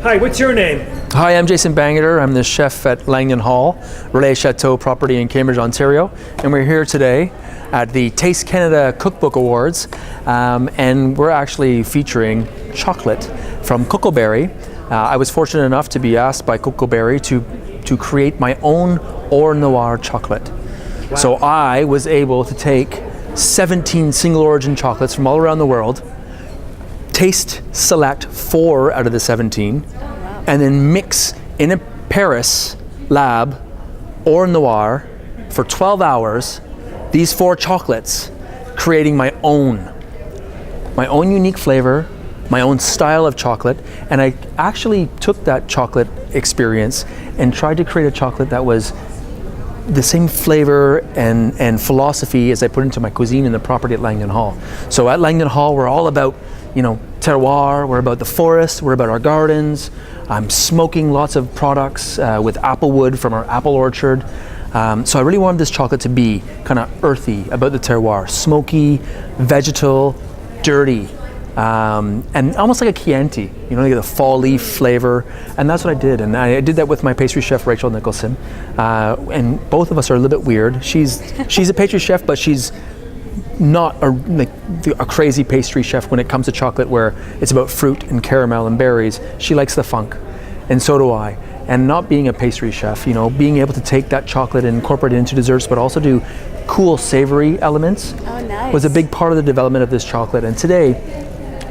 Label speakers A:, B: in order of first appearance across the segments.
A: Hi, what's your name?
B: Hi, I'm Jason Bangerter. I'm the chef at Langdonhall, Relais Chateau property in Cambridge, Ontario. And we're here today at the Taste Canada Cookbook Awards. And we're actually featuring chocolate from Cocoa Berry. I was fortunate enough to be asked by Cocoa Berry to create my own Or Noir chocolate. Wow. So I was able to take 17 single origin chocolates from all around the world, taste select 4 out of the 17, and then mix in a Paris lab Or Noir for 12 hours these 4 chocolates, creating my own unique flavor, my own style of chocolate. And I actually took that chocolate experience and tried to create a chocolate that was the same flavor and philosophy as I put into my cuisine in the property at Langdonhall. So at Langdonhall, we're all about, terroir, we're about the forest, we're about our gardens. I'm smoking lots of products with apple wood from our apple orchard. So I really wanted this chocolate to be kind of earthy, about the terroir, smoky, vegetal, dirty, and almost like a Chianti, you get the fall leaf flavor. And that's what I did. And I did that with my pastry chef, Rachel Nicholson. And both of us are a little bit weird. She's a pastry chef, but she's not a crazy pastry chef when it comes to chocolate where it's about fruit and caramel and berries. She likes the funk, and so do I. And not being a pastry chef, being able to take that chocolate and incorporate it into desserts, but also do cool savory elements was a big part of the development of this chocolate. And today,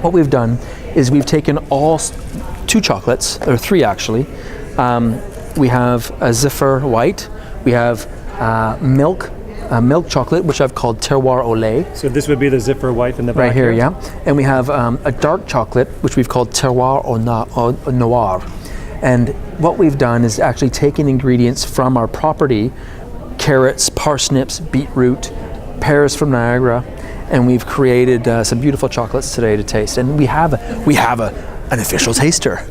B: what we've done is we've taken all 2 chocolates, or 3 actually. We have a Ziffer White, we have milk chocolate, which I've called Terroir au lait.
A: So this would be the Ziffer White in the back
B: right here, yeah. And we have a dark chocolate, which we've called Terroir au Noir. And what we've done is actually taken ingredients from our property, carrots, parsnips, beetroot, pears from Niagara, and we've created some beautiful chocolates today to taste. And we have an official taster.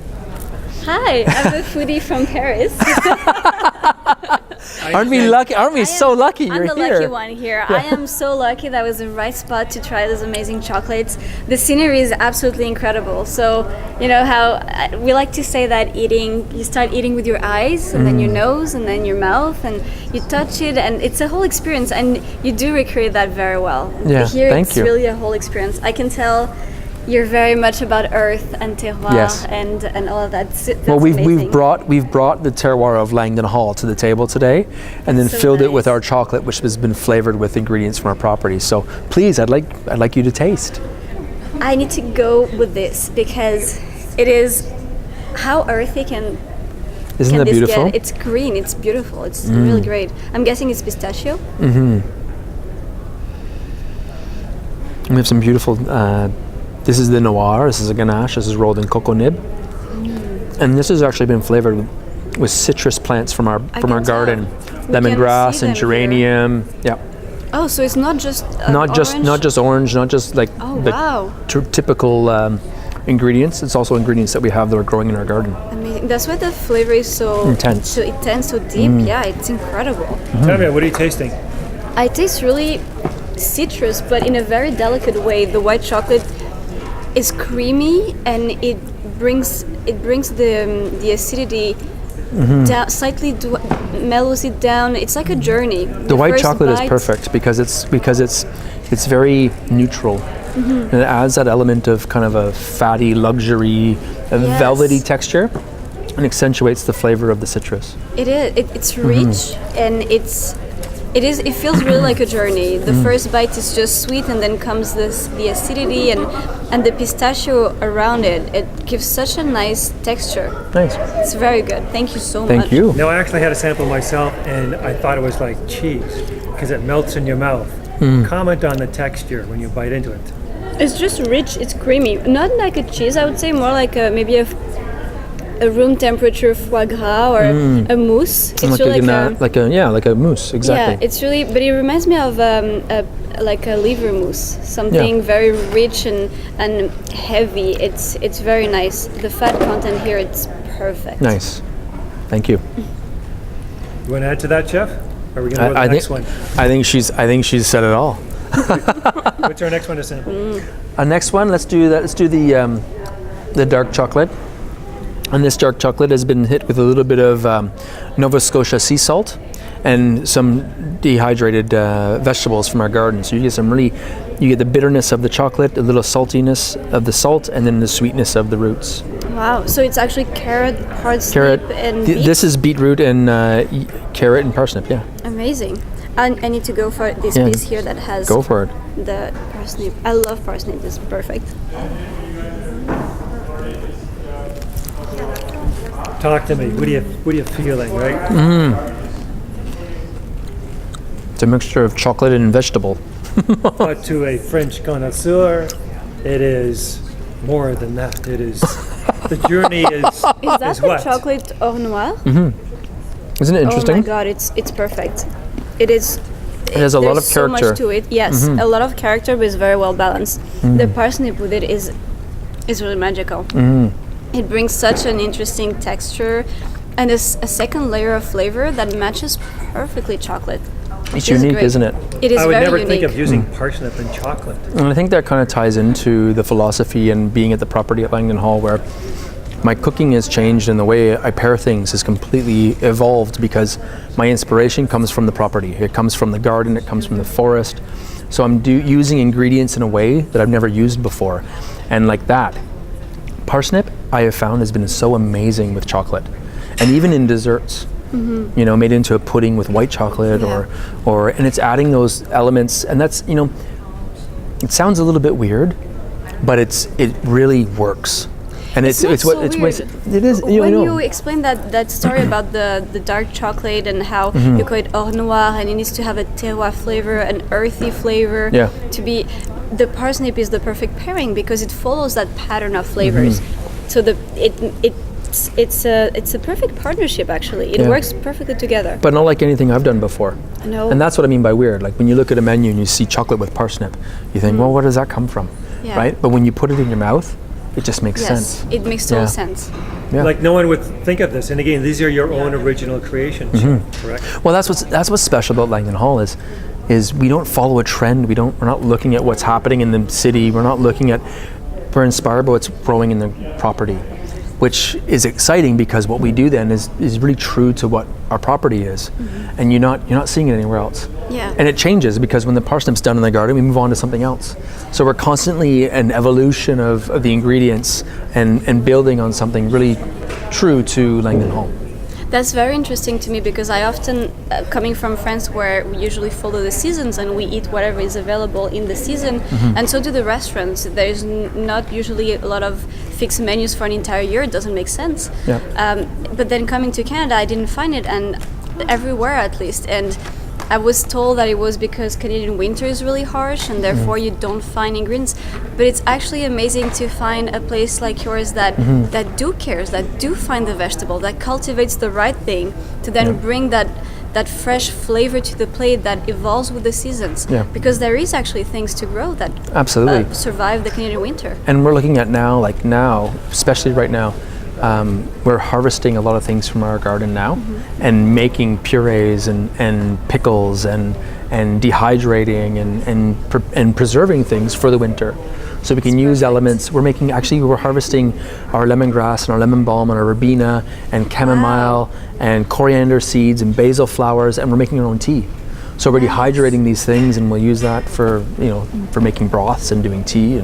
C: Hi, I'm a foodie from Paris.
B: Aren't we lucky? Aren't we so lucky you're here?
C: I'm the lucky one here. Yeah. I am so lucky that I was in the right spot to try those amazing chocolates. The scenery is absolutely incredible. So, how we like to say that you start eating with your eyes, and then your nose, and then your mouth, and you touch it, and it's a whole experience, and you do recreate that very well.
B: Yeah,
C: here
B: thank
C: it's
B: you.
C: really a whole experience. I can tell you're very much about earth and terroir. Yes. and all of that. That's
B: well, we've
C: amazing.
B: brought the terroir of Langdonhall to the table today, and then filled it with our chocolate, which has been flavored with ingredients from our property. So please, I'd like you to taste.
C: I need to go with this because it is how earthy can.
B: Isn't that beautiful?
C: It's green. It's beautiful. It's really great. I'm guessing it's pistachio.
B: Mm-hmm. We have some beautiful. This is the Noir, this is a ganache, this is rolled in cocoa nib. And this has actually been flavored with citrus plants from our garden. Lemongrass and geranium. Here. Yeah.
C: Oh, so it's not just
B: not just orange, not just like typical ingredients. It's also ingredients that we have that are growing in our garden.
C: Amazing. That's why the flavor is so intense, so deep. Yeah, it's incredible.
A: Tell me, what are you tasting?
C: I taste really citrus, but in a very delicate way. The white chocolate is creamy, and it brings the acidity down slightly, mellows it down. It's like a journey.
B: The white chocolate is perfect because it's very neutral. And it adds that element of kind of a fatty luxury, velvety texture, and accentuates the flavor of the citrus.
C: It is. It's rich, and it feels really like a journey. The first bite is just sweet, and then comes the acidity and the pistachio around it. It gives such a nice texture.
B: Nice.
C: It's very good. Thank you so much.
B: Thank you.
A: Now, I actually had a sample myself, and I thought it was like cheese because it melts in your mouth. Comment on the texture when you bite into it.
C: It's just rich. It's creamy. Not like a cheese. I would say more like maybe a room temperature foie gras or a mousse. It's
B: like
C: really
B: like a mousse, exactly.
C: Yeah, it's really, but it reminds me of like a liver mousse, something very rich and heavy. It's very nice. The fat content here, it's perfect.
B: Nice, thank you.
A: You want to add to that, Chef? Or are we going to go to the next one?
B: I think she's said it all.
A: What's our next one to sample?
B: Next one, let's do the dark chocolate. And this dark chocolate has been hit with a little bit of Nova Scotia sea salt and some dehydrated vegetables from our garden. So you get the bitterness of the chocolate, a little saltiness of the salt, and then the sweetness of the roots.
C: Wow, so it's actually carrot, parsnip, and beet?
B: This is beetroot and carrot and parsnip, yeah.
C: Amazing. I need to go for this piece here that has
B: Go for it.
C: the parsnip. I love parsnip, it's perfect.
A: Talk to me. What are you feeling, right?
B: It's a mixture of chocolate and vegetable.
A: But to a French connoisseur, it is more than that. It is the journey is
C: Is that the
A: what?
C: chocolate au noir?
B: Isn't it interesting?
C: Oh my god, it's perfect. It is.
B: It has a lot of
C: there's so
B: character.
C: much to it. Yes, a lot of character, but it's very well balanced. The parsnip with it is really magical. It brings such an interesting texture and a second layer of flavor that matches perfectly chocolate.
B: It's
C: It is
B: unique,
C: great.
B: isn't it?
C: It is
A: I would
C: very
A: never
C: unique.
A: think of using parsnip in chocolate.
B: And I think that kind of ties into the philosophy and being at the property at Langdonhall, where my cooking has changed and the way I pair things has completely evolved because my inspiration comes from the property. It comes from the garden, it comes from the forest. So I'm using ingredients in a way that I've never used before. And like that, parsnip I have found has been so amazing with chocolate. And even in desserts. You know, made into a pudding with white chocolate or and it's adding those elements, and that's, you know, it sounds a little bit weird, but it really works. And
C: It's not so weird.
B: It is, you
C: When
B: know.
C: you explain that story about the dark chocolate and how you call it au noir and it needs to have a terroir flavor, an earthy flavor,
B: Yeah.
C: to be, the parsnip is the perfect pairing because it follows that pattern of flavors. So it's a perfect partnership actually. It
B: Yeah.
C: works perfectly together.
B: But not like anything I've done before.
C: No.
B: And that's what I mean by weird. Like when you look at a menu and you see chocolate with parsnip, you think, well, where does that come from?
C: Yeah.
B: Right? But when you put it in your mouth, it just makes
C: Yes,
B: sense.
C: it makes total
B: Yeah.
C: sense.
B: Yeah.
A: Like no one would think of this. And again, these are your own original creations, correct?
B: Well, that's what's special about Langdonhall is we don't follow a trend. We're not looking at what's happening in the city. We're inspired by what's growing in the property, which is exciting because what we do then is really true to what our property is, and you're not seeing it anywhere else.
C: Yeah.
B: And it changes because when the parsnip's done in the garden, we move on to something else. So we're constantly an evolution of the ingredients and building on something really true to Langdonhall.
C: That's very interesting to me because I often, coming from France where we usually follow the seasons and we eat whatever is available in the season, and so do the restaurants. There's not usually a lot of fixed menus for an entire year. It doesn't make sense.
B: Yeah.
C: But then coming to Canada, I didn't find it, and everywhere at least. And I was told that it was because Canadian winter is really harsh and therefore you don't find ingredients. But it's actually amazing to find a place like yours that do cares, that do find the vegetable, that cultivates the right thing to then bring that fresh flavor to the plate that evolves with the seasons.
B: Yeah.
C: Because there is actually things to grow that
B: Absolutely.
C: survive the Canadian winter.
B: And we're looking at now, especially right now, we're harvesting a lot of things from our garden now and making purees and pickles and dehydrating and preserving things for the winter. So we can use elements. We're harvesting our lemongrass and our lemon balm and our verbena and chamomile and coriander seeds and basil flowers, and we're making our own tea. So we're dehydrating these things, and we'll use that for making broths and doing tea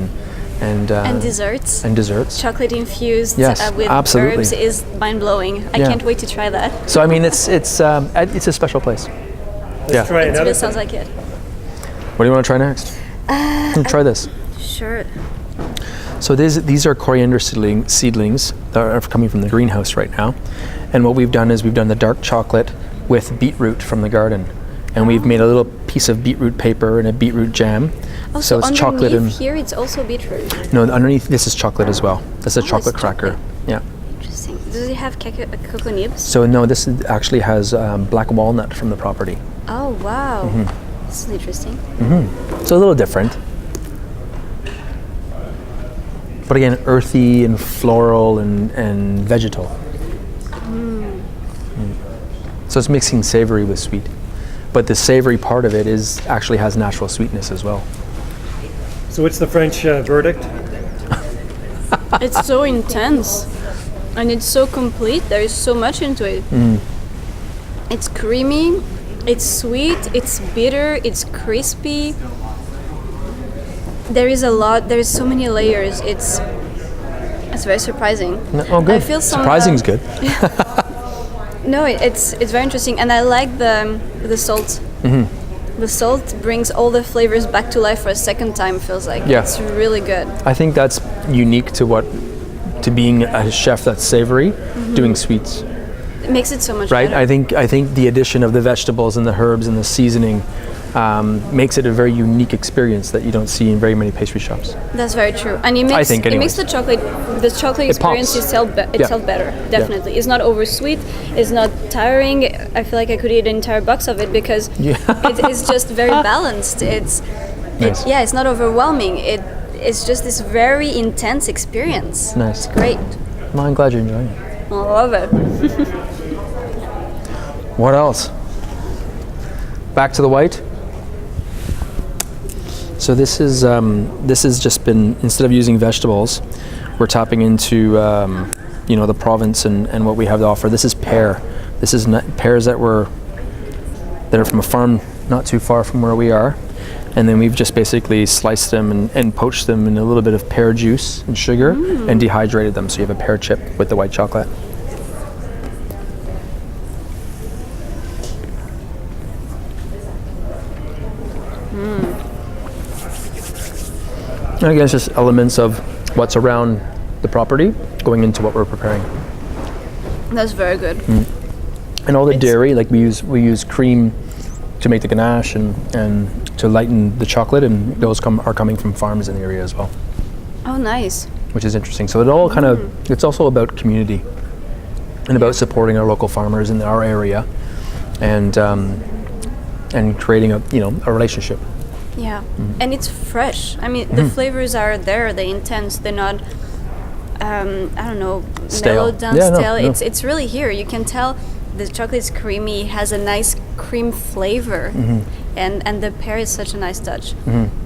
B: and
C: desserts.
B: And desserts.
C: Chocolate infused
B: Yes,
C: with
B: absolutely.
C: herbs is mind blowing. I
B: Yeah.
C: can't wait to try that.
B: So I mean, it's a special place.
A: Let's try
C: It
A: another.
C: really sounds like it.
B: What do you want to try next? Try this.
C: Sure.
B: So these are coriander seedlings that are coming from the greenhouse right now. And what we've done is we've done the dark chocolate with beetroot from the garden. And we've made a little piece of beetroot paper and a beetroot jam.
C: Oh,
B: so it's chocolate and
C: here it's also beetroot.
B: no, underneath this is chocolate as well. That's a
C: it's
B: chocolate cracker.
C: chocolate.
B: Yeah.
C: Interesting. Does it have cocoa nibs?
B: So no, actually has black walnut from the property.
C: Oh wow, this is interesting.
B: So a little different. But again, earthy and floral and vegetal. So it's mixing savory with sweet. But the savory part of it actually has natural sweetness as well.
A: So what's the French verdict?
C: It's so intense. and it's so complete. There is so much into it. It's creamy, it's sweet, it's bitter, it's crispy. There is so many layers. It's very surprising.
B: Oh, good.
C: I feel
B: Surprising is good.
C: No, it's very interesting, and I like the salt. The salt brings all the flavors back to life for a second time. Feels like it's really good.
B: I think that's unique to being a chef that's savory, doing sweets.
C: It makes it so much
B: right.
C: better.
B: I think the addition of the vegetables and the herbs and the seasoning makes it a very unique experience that you don't see in very many pastry shops.
C: That's very true, and it makes the chocolate experience itself better. Definitely, it's not oversweet. It's not tiring. I feel like I could eat an entire box of it because it's just very balanced. It's not overwhelming. It's just this very intense experience.
B: Nice.
C: It's great.
B: Well, I'm glad you're enjoying it.
C: I love it.
B: What else? Back to the white. So this has just been, instead of using vegetables, we're tapping into the province and what we have to offer. This is pear. This is pears that are from a farm not too far from where we are, and then we've just basically sliced them and poached them in a little bit of pear juice and sugar and dehydrated them, so you have a pear chip with the white chocolate. And again, it's just elements of what's around the property going into what we're preparing.
C: That's very good.
B: And all the dairy, like we use cream to make the ganache and to lighten the chocolate, and those are coming from farms in the area as well.
C: Oh, nice.
B: Which is interesting. So it all kind of, it's also about community and about supporting our local farmers in our area and creating a relationship.
C: Yeah, and it's fresh. I mean, the flavors are there. They're intense. They're not,
B: stale.
C: mellowed down,
B: Yeah,
C: stale.
B: no.
C: It's really here. You can tell the chocolate's creamy, has a nice cream flavor, and the pear is such a nice touch.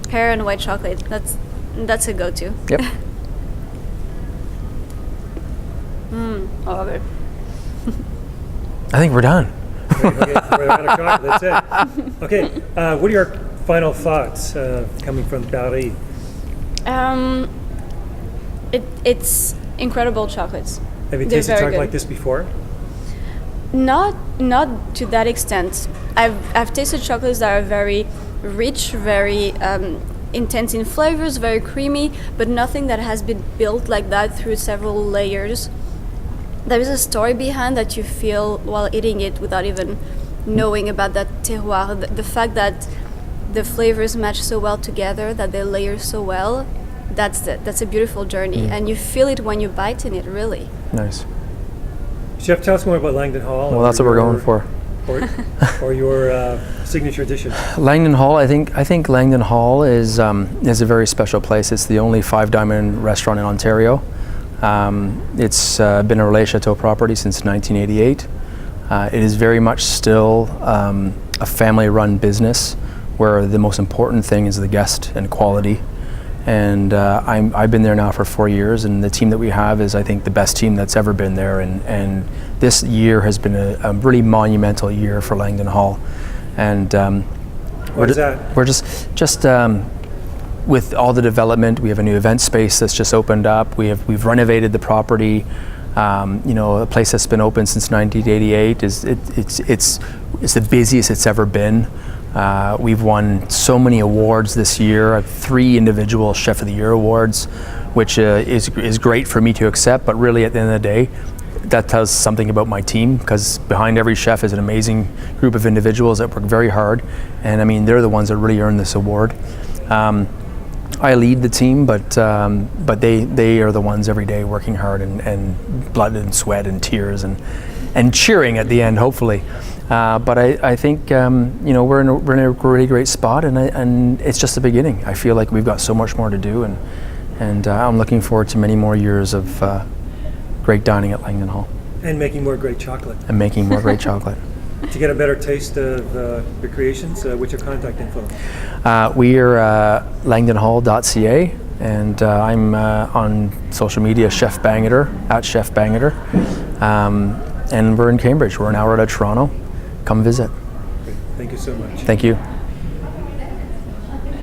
C: Pear and white chocolate. That's a go-to.
B: Yep.
C: I love it.
B: I think we're done.
A: Okay, we're out of chocolate. That's it. Okay, what are your final thoughts coming from Paris?
C: It's incredible chocolates.
A: Have you
C: They're
A: tasted
C: very
A: chocolate
C: good.
A: like this before?
C: Not to that extent. I've tasted chocolates that are very rich, very intense in flavors, very creamy, but nothing that has been built like that through several layers. There is a story behind that you feel while eating it without even knowing about that terroir. The fact that the flavors match so well together, that they layer so well, that's a beautiful journey, and you feel it when you bite in it, really.
B: Nice.
A: Chef, tell us more about Langdonhall.
B: Well, that's what we're going for.
A: Or your signature dishes.
B: Langdonhall, I think Langdonhall is a very special place. It's the only 5-diamond restaurant in Ontario. It's been a Relais Chateau property since 1988. It is very much still a family-run business where the most important thing is the guest and quality. And I've been there now for 4 years, and the team that we have is, I think, the best team that's ever been there. And this year has been a really monumental year for Langdonhall. And
A: What is that?
B: we're just with all the development. We have a new event space that's just opened up. We've renovated the property. A place that's been open since 1988 it's the busiest it's ever been. We've won so many awards this year, 3 individual Chef of the Year awards, which is great for me to accept, but really at the end of the day, that tells something about my team, because behind every chef is an amazing group of individuals that work very hard, and I mean, they're the ones that really earn this award. I lead the team, but they are the ones every day working hard and blood and sweat and tears and cheering at the end, hopefully. But I think we're in a really great spot, and it's just the beginning. I feel like we've got so much more to do, and I'm looking forward to many more years of great dining at Langdonhall.
A: And making more great chocolate.
B: And making more great chocolate.
A: To get a better taste of your creations, what's your contact info?
B: We are langdonhall.ca, And I'm on social media, Chef Bangerter, at Chef Bangerter. And we're in Cambridge. We're an hour out of Toronto. Come visit.
A: Thank you so much.
B: Thank you.